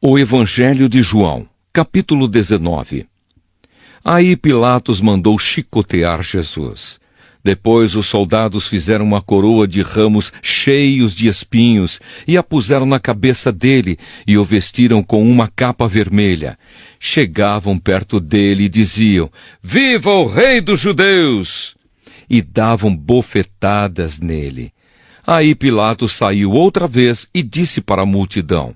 O Evangelho de João, capítulo 19. Aí Pilatos mandou chicotear Jesus. Depois os soldados fizeram uma coroa de ramos cheios de espinhos e a puseram na cabeça dele e o vestiram com uma capa vermelha. Chegavam perto dele e diziam: "Viva o Rei dos Judeus!" E davam bofetadas nele. Aí Pilatos saiu outra vez e disse para a multidão: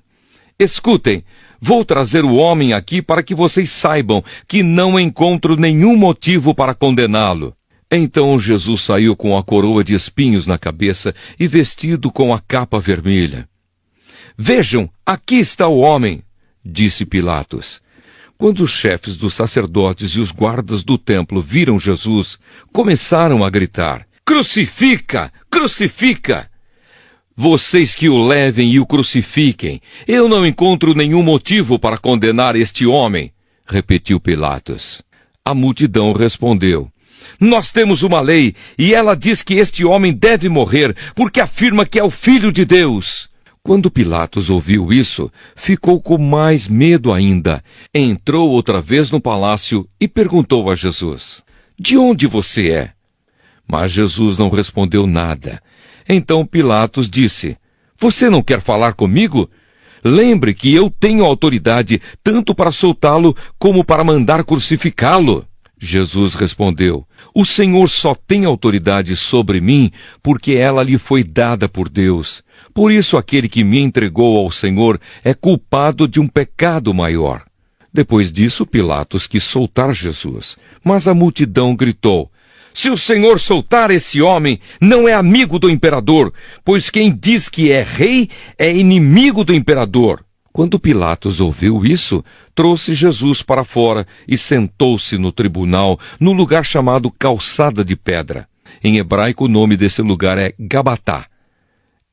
"Escutem, vou trazer o homem aqui para que vocês saibam que não encontro nenhum motivo para condená-lo." Então Jesus saiu com a coroa de espinhos na cabeça e vestido com a capa vermelha. "Vejam, aqui está o homem", disse Pilatos. Quando os chefes dos sacerdotes e os guardas do templo viram Jesus, começaram a gritar: "Crucifica! Crucifica! Vocês que o levem e o crucifiquem. Eu não encontro nenhum motivo para condenar este homem", repetiu Pilatos. A multidão respondeu: "Nós temos uma lei, e ela diz que este homem deve morrer, porque afirma que é o Filho de Deus." Quando Pilatos ouviu isso, ficou com mais medo ainda. Entrou outra vez no palácio e perguntou a Jesus: "De onde você é?" Mas Jesus não respondeu nada. Então Pilatos disse: "Você não quer falar comigo? Lembre que eu tenho autoridade tanto para soltá-lo como para mandar crucificá-lo." Jesus respondeu: "O Senhor só tem autoridade sobre mim porque ela lhe foi dada por Deus. Por isso aquele que me entregou ao Senhor é culpado de um pecado maior." Depois disso, Pilatos quis soltar Jesus, mas a multidão gritou: "Se o Senhor soltar esse homem, não é amigo do imperador, pois quem diz que é rei é inimigo do imperador." Quando Pilatos ouviu isso, trouxe Jesus para fora e sentou-se no tribunal, no lugar chamado Calçada de Pedra. Em hebraico, o nome desse lugar é Gabatá.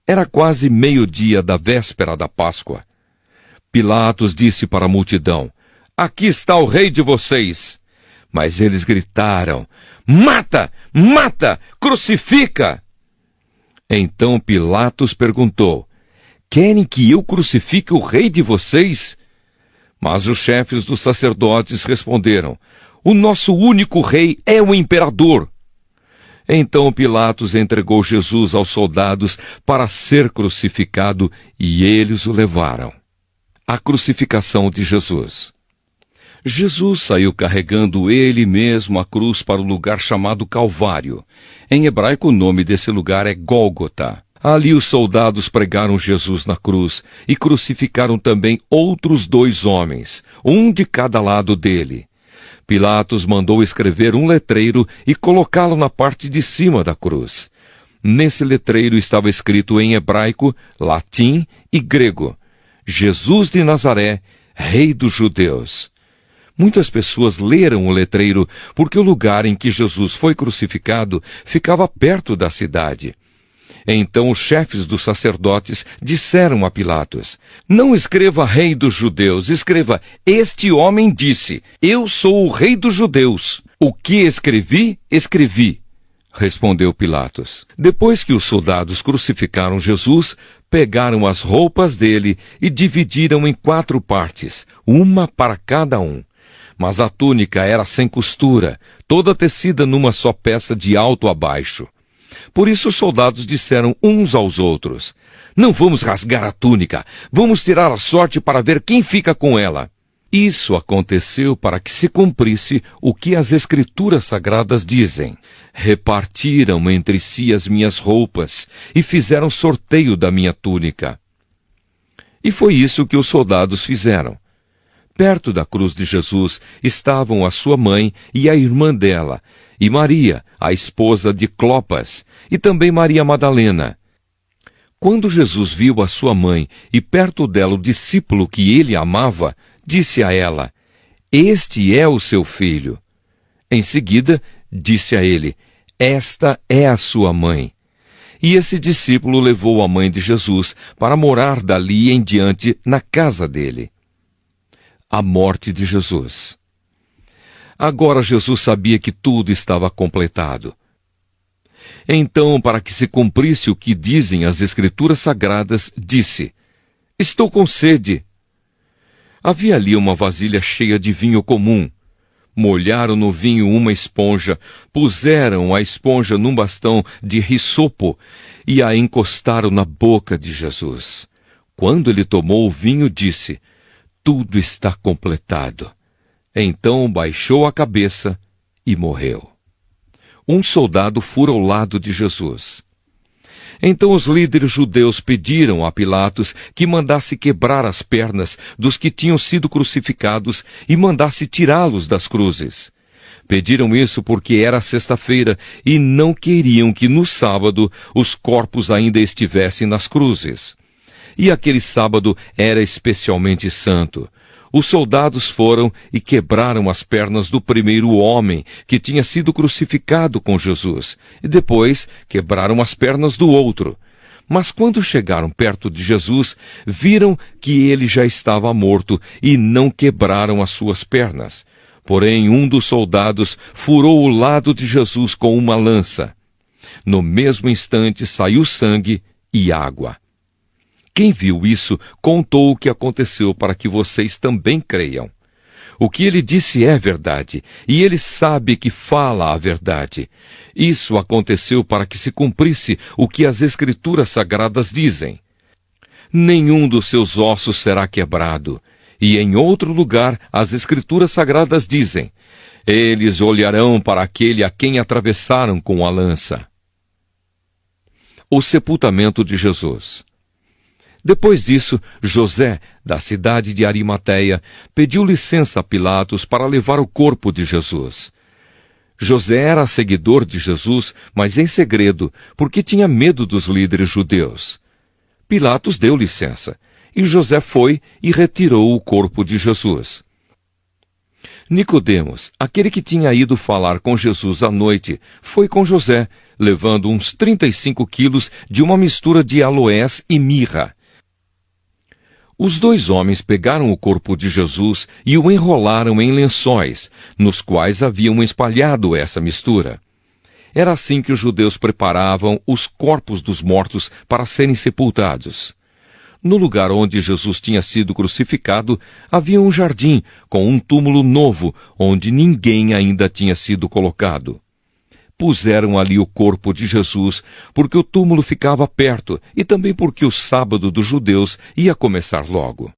Era quase meio-dia da véspera da Páscoa. Pilatos disse para a multidão: "Aqui está o rei de vocês." Mas eles gritaram: "Mata! Mata! Crucifica!" Então Pilatos perguntou: "Querem que eu crucifique o rei de vocês?" Mas os chefes dos sacerdotes responderam: "O nosso único rei é o imperador." Então Pilatos entregou Jesus aos soldados para ser crucificado e eles o levaram. A crucificação de Jesus. Jesus saiu carregando ele mesmo a cruz para o lugar chamado Calvário. Em hebraico, o nome desse lugar é Gólgota. Ali os soldados pregaram Jesus na cruz e crucificaram também outros 2 homens, um de cada lado dele. Pilatos mandou escrever um letreiro e colocá-lo na parte de cima da cruz. Nesse letreiro estava escrito em hebraico, latim e grego: "Jesus de Nazaré, Rei dos Judeus." Muitas pessoas leram o letreiro porque o lugar em que Jesus foi crucificado ficava perto da cidade. Então os chefes dos sacerdotes disseram a Pilatos: "Não escreva Rei dos Judeus, escreva: Este homem disse, eu sou o Rei dos Judeus. O que escrevi, escrevi." Respondeu Pilatos. Depois que os soldados crucificaram Jesus, pegaram as roupas dele e dividiram em 4 partes, uma para cada um. Mas a túnica era sem costura, toda tecida numa só peça de alto a baixo. Por isso os soldados disseram uns aos outros: "Não vamos rasgar a túnica, vamos tirar a sorte para ver quem fica com ela." Isso aconteceu para que se cumprisse o que as Escrituras Sagradas dizem: "Repartiram entre si as minhas roupas e fizeram sorteio da minha túnica." E foi isso que os soldados fizeram. Perto da cruz de Jesus estavam a sua mãe e a irmã dela, e Maria, a esposa de Clopas, e também Maria Madalena. Quando Jesus viu a sua mãe e perto dela o discípulo que ele amava, disse a ela: "Este é o seu filho." Em seguida, disse a ele: "Esta é a sua mãe." E esse discípulo levou a mãe de Jesus para morar dali em diante na casa dele. A morte de Jesus. Agora Jesus sabia que tudo estava completado. Então, para que se cumprisse o que dizem as Escrituras Sagradas, disse: "Estou com sede." Havia ali uma vasilha cheia de vinho comum. Molharam no vinho uma esponja, puseram a esponja num bastão de hisopo e a encostaram na boca de Jesus. Quando ele tomou o vinho, disse: "Tudo está completado." Então baixou a cabeça e morreu. Um soldado fura ao lado de Jesus. Então os líderes judeus pediram a Pilatos que mandasse quebrar as pernas dos que tinham sido crucificados e mandasse tirá-los das cruzes. Pediram isso porque era sexta-feira e não queriam que no sábado os corpos ainda estivessem nas cruzes. E aquele sábado era especialmente santo. Os soldados foram e quebraram as pernas do primeiro homem que tinha sido crucificado com Jesus, e depois quebraram as pernas do outro. Mas quando chegaram perto de Jesus, viram que ele já estava morto e não quebraram as suas pernas. Porém, um dos soldados furou o lado de Jesus com uma lança. No mesmo instante saiu sangue e água. Quem viu isso contou o que aconteceu para que vocês também creiam. O que ele disse é verdade, e ele sabe que fala a verdade. Isso aconteceu para que se cumprisse o que as Escrituras Sagradas dizem. Nenhum dos seus ossos será quebrado. E em outro lugar, as Escrituras Sagradas dizem: eles olharão para aquele a quem atravessaram com a lança. O sepultamento de Jesus. Depois disso, José, da cidade de Arimateia, pediu licença a Pilatos para levar o corpo de Jesus. José era seguidor de Jesus, mas em segredo, porque tinha medo dos líderes judeus. Pilatos deu licença, e José foi e retirou o corpo de Jesus. Nicodemos, aquele que tinha ido falar com Jesus à noite, foi com José, levando uns 35 quilos de uma mistura de aloés e mirra. Os dois homens pegaram o corpo de Jesus e o enrolaram em lençóis, nos quais haviam espalhado essa mistura. Era assim que os judeus preparavam os corpos dos mortos para serem sepultados. No lugar onde Jesus tinha sido crucificado, havia um jardim com um túmulo novo, onde ninguém ainda tinha sido colocado. Puseram ali o corpo de Jesus, porque o túmulo ficava perto e também porque o sábado dos judeus ia começar logo.